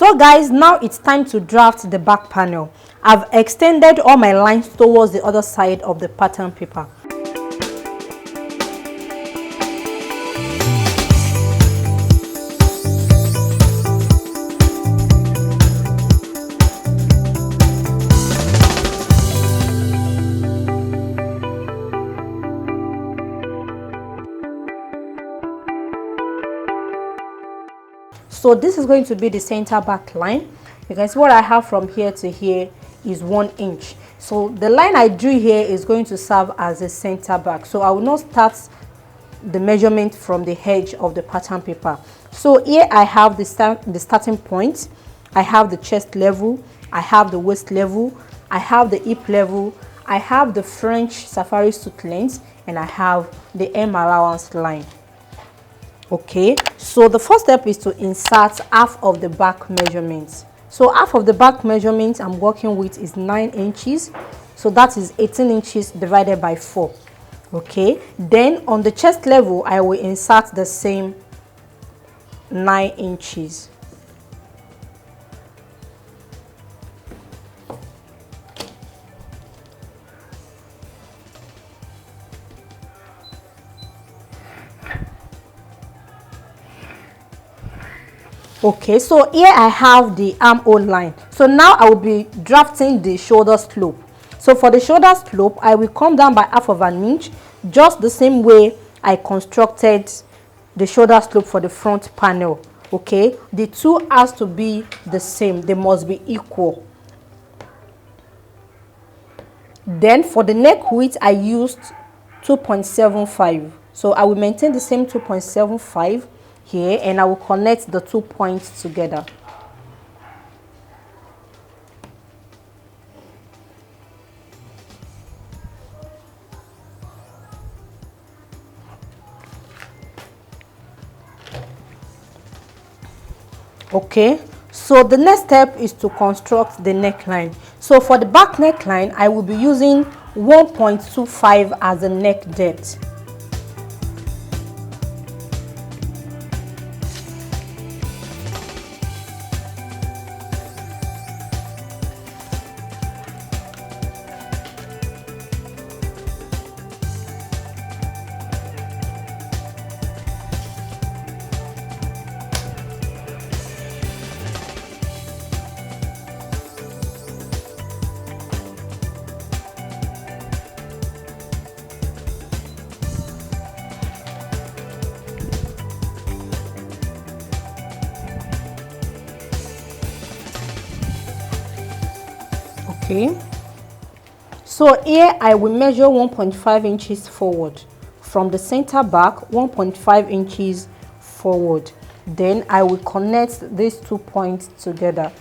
So guys, now it's time to draft the back panel. I've extended all my lines towards the other side of the pattern paper. So this is going to be the center back line. You can see what I have from here to here is 1 inch. So the line I drew here is going to serve as a center back. So I will not start the measurement from the edge of the pattern paper. So here I have the starting point. I have the chest level, I have the waist level, I have the hip level, I have the French safari suit length, and I have the hem allowance line. Okay, so the first step is to insert half of the back measurements. So half of the back measurement I'm working with is 9 inches. So that is 18 inches divided by 4. Okay, then on the chest level, I will insert the same 9 inches. Okay, so here I have the armhole line. So now I will be drafting the shoulder slope. So for the shoulder slope, I will come down by half of an inch, just the same way I constructed the shoulder slope for the front panel. Okay, the two has to be the same, they must be equal. Then for the neck width, I used 2.75. So I will maintain the same 2.75 here, and I will connect the 2 points together. Okay, so the next step is to construct the neckline. So for the back neckline, I will be using 1.25 as the neck depth. Okay, so here I will measure 1.5 inches forward from the center back, 1.5 inches forward. Then I will connect these 2 points together.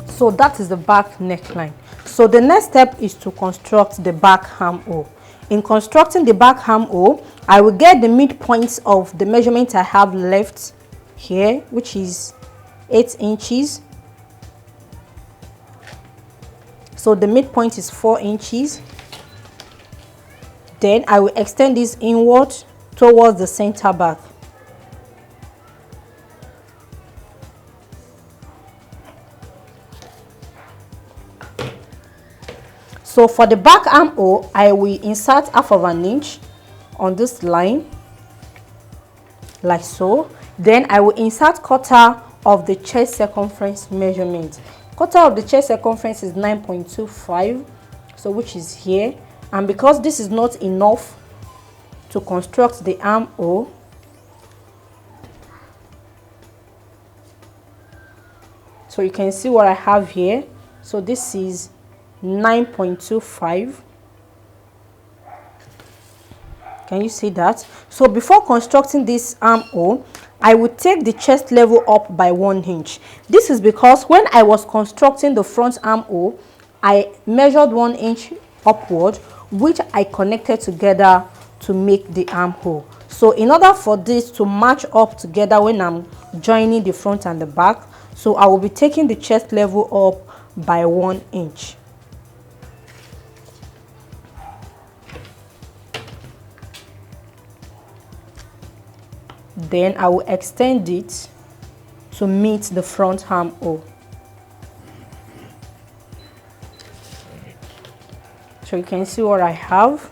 So that is the back neckline. So the next step is to construct the back armhole. In constructing the back armhole, I will get the midpoint of the measurement I have left here, which is 8 inches. So the midpoint is 4 inches. Then I will extend this inward towards the center back. So for the back armhole, I will insert half of an inch on this line, like so. Then I will insert quarter of the chest circumference measurement. Quarter of the chest circumference is 9.25, so which is here. And because this is not enough to construct the armhole, so you can see what I have here. So this is 9.25. Can you see that? So before constructing this armhole, I would take the chest level up by 1 inch. This is because when I was constructing the front armhole, I measured 1 inch upward, which I connected together to make the armhole. So in order for this to match up together when I'm joining the front and the back, so I will be taking the chest level up by 1 inch. Then I will extend it to meet the front armhole. So you can see what I have.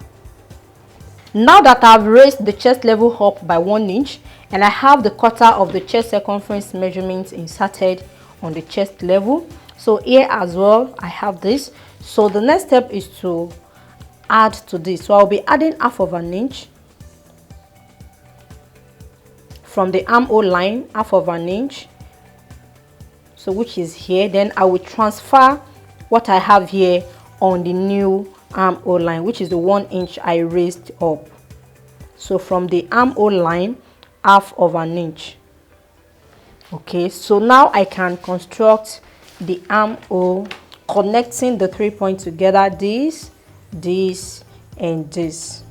Now that I've raised the chest level up by 1 inch and I have the quarter of the chest circumference measurement inserted on the chest level, so here as well I have this. So the next step is to add to this. So I'll be adding 1/2 inch from the armhole line, 1/2 inch, so which is here. Then I will transfer what I have here on the new armhole line, which is the 1 inch I raised up. So from the armhole line, 1/2 inch. Okay, so now I can construct the armhole connecting the 3 points together, this and this.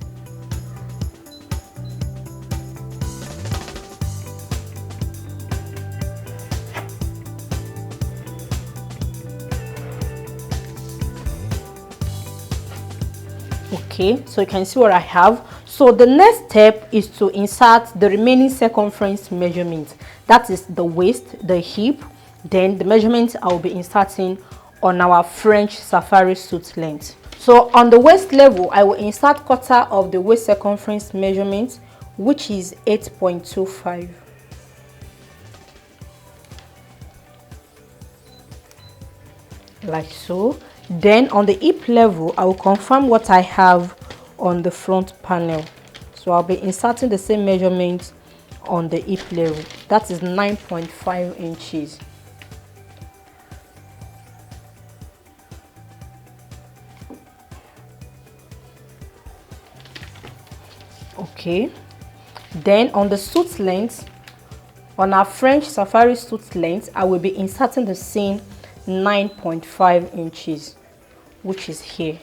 Okay, so you can see what I have. So the next step is to insert the remaining circumference measurement. That is the waist, the hip, then the measurements I will be inserting on our French safari suit length. So on the waist level, I will insert quarter of the waist circumference measurement, which is 8.25. Like so. Then on the hip level, I will confirm what I have on the front panel. So I'll be inserting the same measurement on the hip level. That is 9.5 inches. Okay. Then on the suit length, on our French safari suit length, I will be inserting the same 9.5 inches, which is here.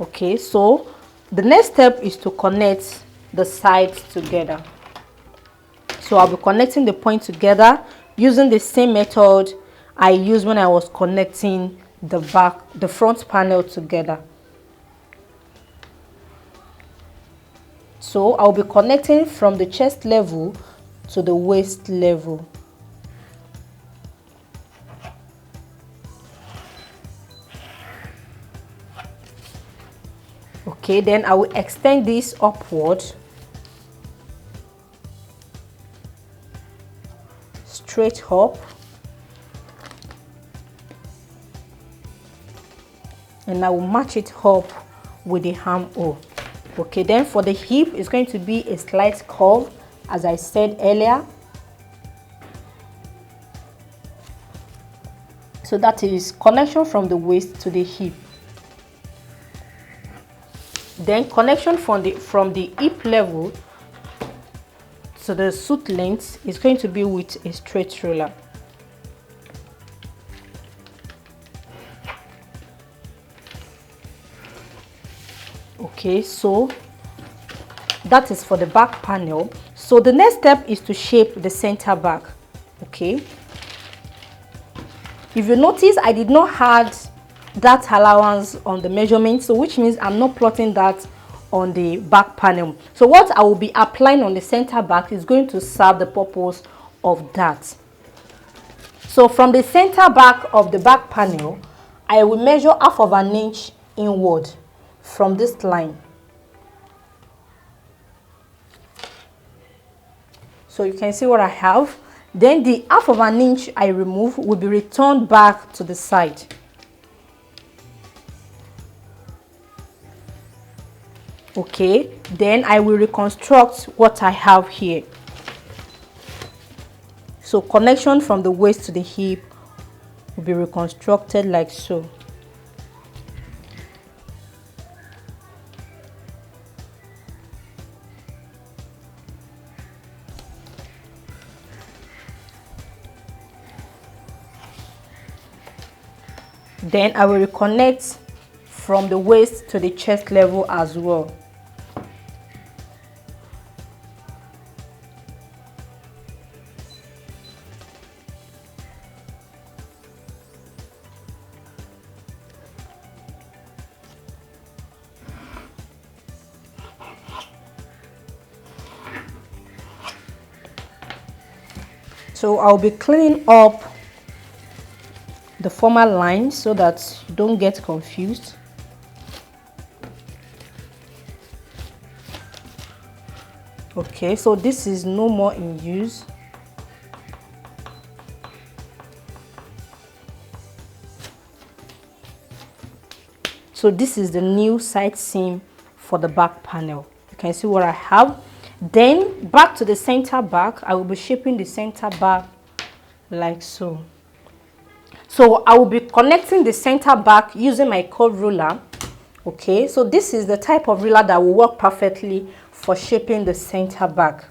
Okay, so the next step is to connect the sides together. So I'll be connecting the point together using the same method I used when I was connecting the front panel together. So I'll be connecting from the chest level to the waist level. Okay, then I will extend this upward, straight up, and I will match it up with the armhole. Okay, then for the hip, it's going to be a slight curve, as I said earlier. So that is connection from the waist to the hip. Then connection from the hip level to the suit length is going to be with a straight ruler. Okay, so that is for the back panel. So the next step is to shape the center back. Okay, if you notice, I did not add that allowance on the measurement, so which means I'm not plotting that on the back panel. So what I will be applying on the center back is going to serve the purpose of that. So from the center back of the back panel, I will measure 1/2 inch inward from this line. So you can see what I have. Then the 1/2 inch I remove will be returned back to the side. Okay, then I will reconstruct what I have here. So connection from the waist to the hip will be reconstructed like so. Then I will reconnect from the waist to the chest level as well. So I'll be cleaning up the former line so that you don't get confused. Okay, so this is no more in use. So this is the new side seam for the back panel. You can see what I have. Then back to the center back, I will be shaping the center back like so. So I will be connecting the center back using my curve ruler. Okay, so this is the type of ruler that will work perfectly for shaping the center back.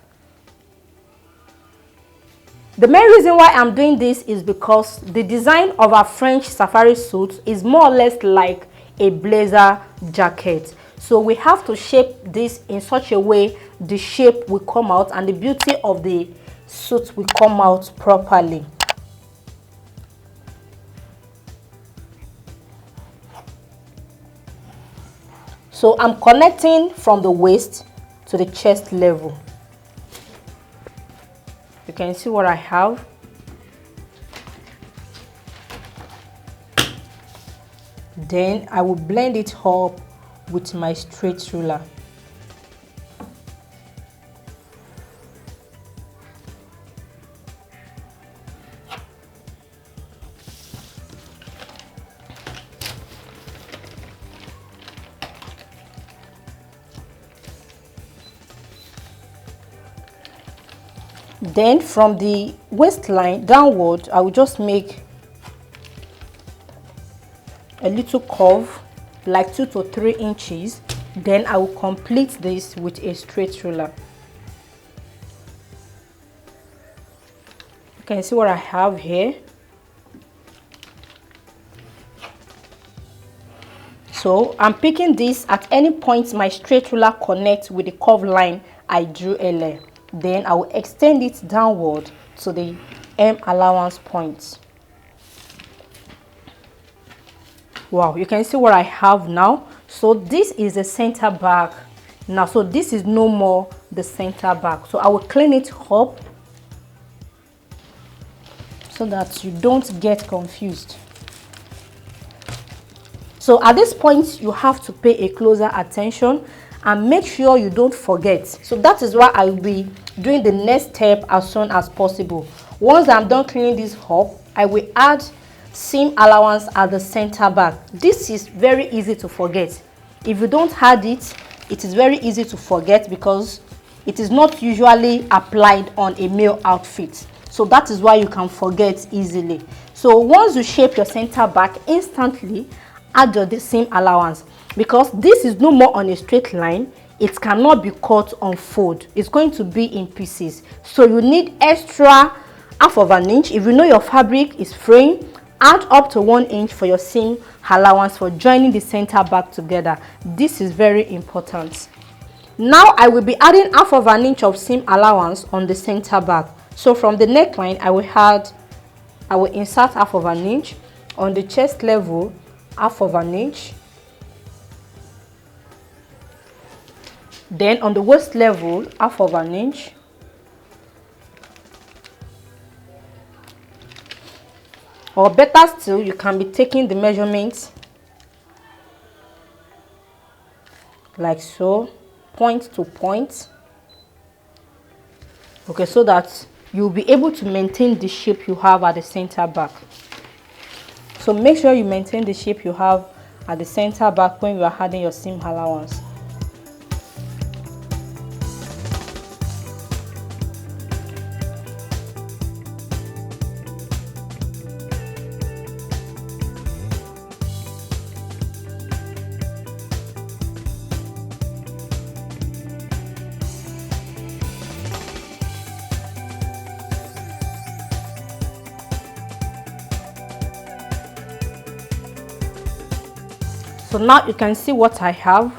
The main reason why I'm doing this is because the design of our French safari suit is more or less like a blazer jacket. So we have to shape this in such a way the shape will come out and the beauty of the suit will come out properly. So I'm connecting from the waist to the chest level. You can see what I have. Then I will blend it up with my straight ruler. Then from the waistline downward, I will just make a little curve like 2 to 3 inches. Then I will complete this with a straight ruler. You can see what I have here. So I'm picking this at any point my straight ruler connects with the curved line I drew earlier. Then I will extend it downward to the M allowance point. Wow, you can see what I have now. So this is the center back now. So this is no more the center back. So I will clean it up so that you don't get confused. So at this point, you have to pay a closer attention and make sure you don't forget. So that is why I will be doing the next step as soon as possible. Once I'm done cleaning this up, I will add seam allowance at the center back. This is very easy to forget. If you don't add it, it is very easy to forget because it is not usually applied on a male outfit. So that is why you can forget easily. So once you shape your center back, instantly add your seam allowance, because this is no more on a straight line. It cannot be cut on fold. It's going to be in pieces. So you need extra half of an inch. If you know your fabric is fraying, add up to 1 inch for your seam allowance for joining the center back together. This is very important. Now I will be adding half of an inch of seam allowance on the center back. So from the neckline, I will insert half of an inch. On the chest level, half of an inch. Then on the waist level, half of an inch. Or better still, you can be taking the measurements like so, point to point. Okay, so that you'll be able to maintain the shape you have at the center back. So make sure you maintain the shape you have at the center back when you are adding your seam allowance. So now you can see what I have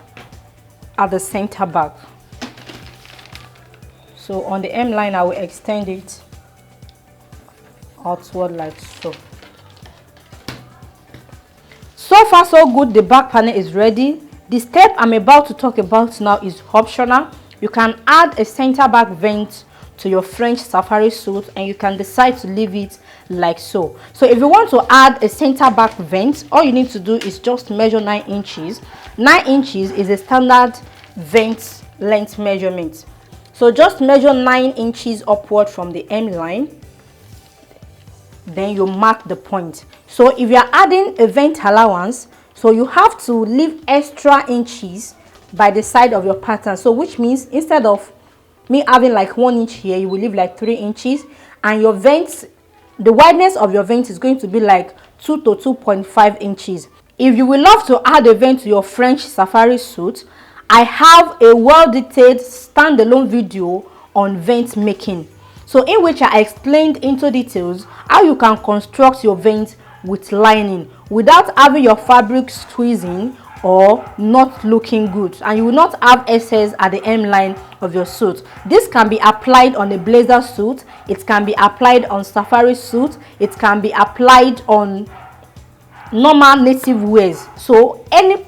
at the center back. So on the M line, I will extend it outward like so. So far so good, the back panel is ready. The step I'm about to talk about now is optional. You can add a center back vent to your French safari suit, and you can decide to leave it like so. So if you want to add a center back vent, all you need to do is just measure 9 inches. 9 inches is a standard vent length measurement. So just measure 9 inches upward from the hem line, then you mark the point. So if you are adding a vent allowance, so you have to leave extra inches by the side of your pattern. So which means instead of me having like 1 inch here, you will leave like 3 inches, and your vents, the wideness of your vent is going to be like 2 to 2.5 inches. If you will love to add a vent to your French safari suit, I have a well-detailed standalone video on vent making, so in which I explained into details how you can construct your vent with lining without having your fabric squeezing or not looking good, and you will not have excess at the hemline of your suit. This can be applied on a blazer suit, it can be applied on safari suit, it can be applied on normal native wears. So any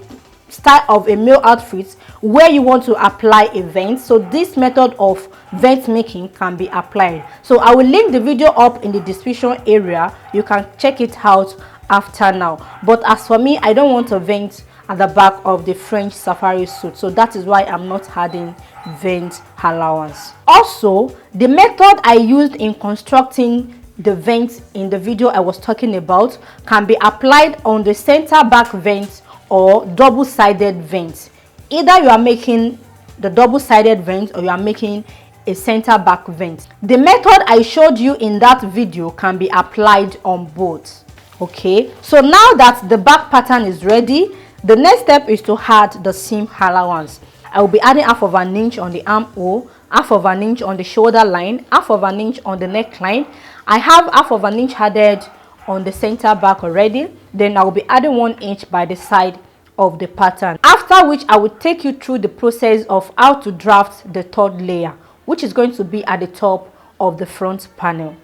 style of a male outfit where you want to apply a vent, so this method of vent making can be applied. So I will link the video up in the description area, you can check it out after now. But as for me, I don't want a vent at the back of the French safari suit, so that is why I'm not adding vent allowance. Also, the method I used in constructing the vent in the video I was talking about can be applied on the center back vent or double-sided vent. Either you are making the double-sided vent or you are making a center back vent. The method I showed you in that video can be applied on both. Okay, so now that the back pattern is ready, the next step is to add the seam allowance. I will be adding half of an inch on the armhole, half of an inch on the shoulder line, half of an inch on the neckline. I have half of an inch added on the center back already. Then I will be adding 1 inch by the side of the pattern, after which I will take you through the process of how to draft the third layer, which is going to be at the top of the front panel.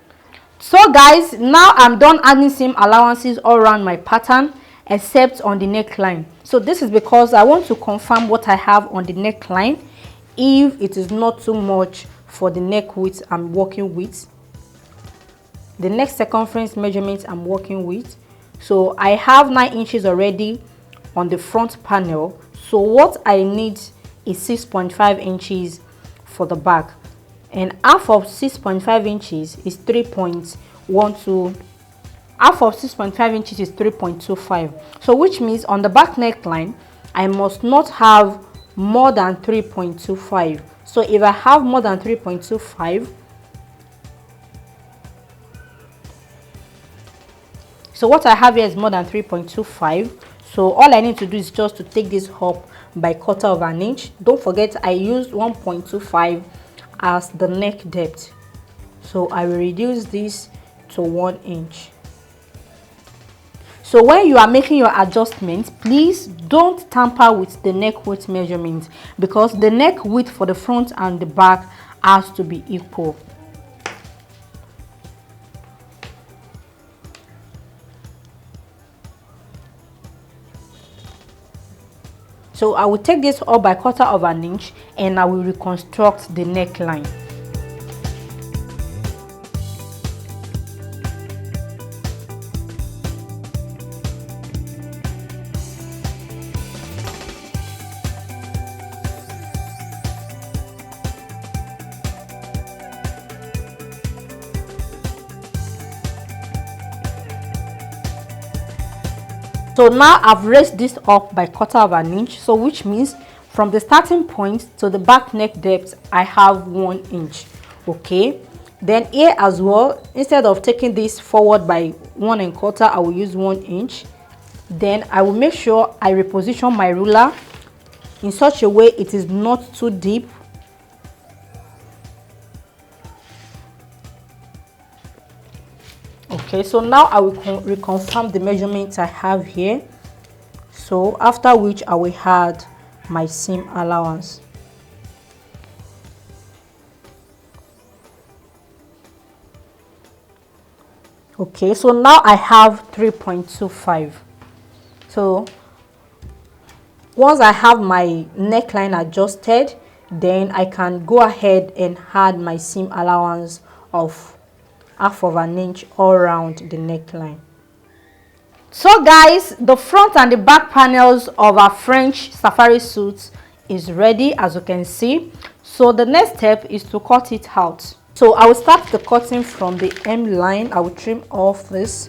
So guys, now I'm done adding seam allowances all around my pattern except on the neckline. So this is because I want to confirm what I have on the neckline, if it is not too much for the neck width I'm working with, the neck circumference measurement I'm working with. So I have 9 inches already on the front panel, so what I need is 6.5 inches for the back, and half of 6.5 inches is 3.12. Half of 6.5 inches is 3.25. So which means on the back neckline I must not have more than 3.25. So if I have more than 3.25, so what I have here is more than 3.25. So all I need to do is just to take this up by 1/4 of an inch. Don't forget I used 1.25 as the neck depth, so I will reduce this to 1 inch. So when you are making your adjustments, please don't tamper with the neck width measurement, because the neck width for the front and the back has to be equal. So I will take this up by 1/4 of an inch and I will reconstruct the neckline. So now I've raised this up by 1/4 of an inch, so which means from the starting point to the back neck depth I have 1 inch. Okay, then here as well, instead of taking this forward by 1 1/4, I will use 1 inch. Then I will make sure I reposition my ruler in such a way it is not too deep. Okay, so now I will reconfirm the measurements I have here. So after which I will add my seam allowance. Okay, so now I have 3.25. So once I have my neckline adjusted, then I can go ahead and add my seam allowance of 1/2 inch all around the neckline. So guys, the front and the back panels of our French safari suit is ready, as you can see. So the next step is to cut it out. So I will start the cutting from the hem line. I will trim off this.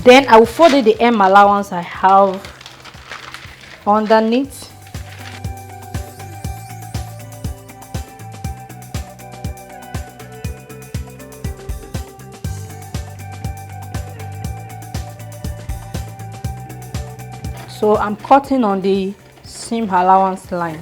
Then I will fold the hem allowance I have underneath. So I'm cutting on the seam allowance line.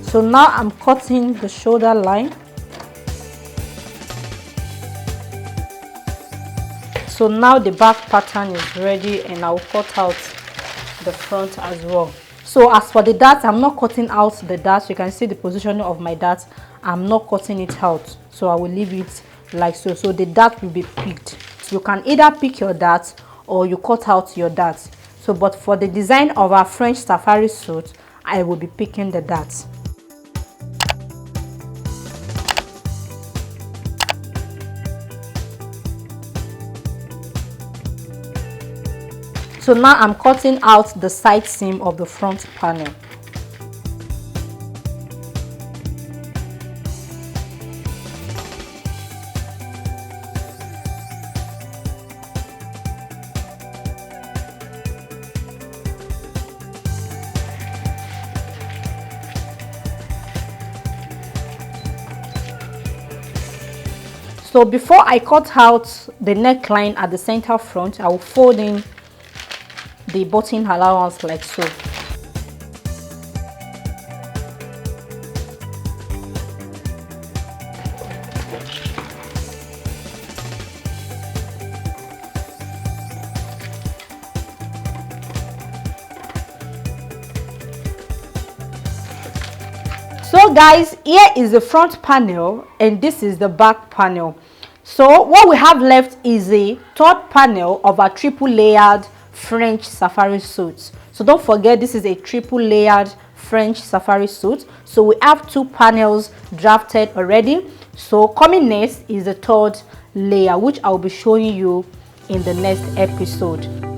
So now I'm cutting the shoulder line. So now the back pattern is ready, and I will cut out the front as well. So as for the dart, I'm not cutting out the dart. You can see the positioning of my dart. I'm not cutting it out, so I will leave it like so. So the dart will be picked. So you can either pick your dart or you cut out your dart. So but for the design of our French safari suit, I will be picking the dart. So now I'm cutting out the side seam of the front panel. So before I cut out the neckline at the center front, I will fold in the button allowance like so. So guys, here is the front panel and this is the back panel. So what we have left is a third panel of a triple layered French safari suit. So don't forget, this is a triple layered French safari suit. So we have 2 panels drafted already. So coming next is the third layer, which I'll be showing you in the next episode.